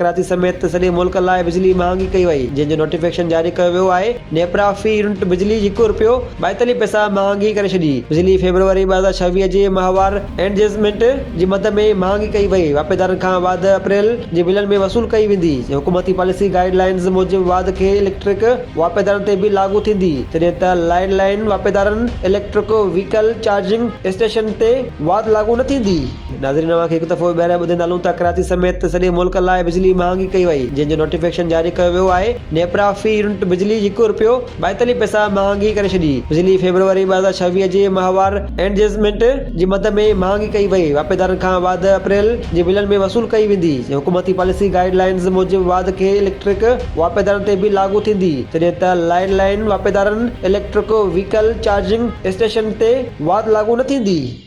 कराची समेत सॼे मुल्क लाइ बिजली महांगी कई वई, जंहिंजो नोटिफिकेशन जारी कयो वियो आहे। नेपरा फी यूनिट बिजली ₹1.42 महांगी करे छॾी। बिजली फरवरी 2026 जे माहवार एडजस्टमेंट जी मद में महांगी कई वई। वापेदारनि खां वाध अप्रैल जे बिलनि में वसूल कई वेंदी। हुकूमती पॉलिसी गाइडलाइंस मूजिबि वाध खे इलेक्ट्रिक वापेदारनि ते बि लागू थींदी, तॾहिं त लैंडलाइन वापेदारनि इलेक्ट्रिक व्हीकल चार्जिंग स्टेशन ते वाध लागू न थींदी। नाज़रीन, अवांखे हिकु दफ़ो ॿीहर ॿुधाईंदा हलूं त कराची समेत सॼे मुल्क लाइ बिजली महांगी कई वई, जंहिंजो नोटिफिकेशन जारी कयो वियो आहे। नेपरा फी यूनिट बिजली ₹1.42 महांगी करे छॾी। बिजली फरवरी 2026 जे माहवार एडजस्टमेंट जी मद में महांगी कई वई। वापेदारनि खां वाध अप्रैल जे बिलनि में वसूल कई वेंदी। हुकूमती पॉलिसी गाइडलाइंस मूजिबि वाध खे इलेक्ट्रिक वापेदारनि ते बि लागू थींदी, तॾहिं त लैंडलाइन वापेदारनि इलेक्ट्रिक व्हीकल चार्जिंग स्टेशन ते वाध लागू न थींदी।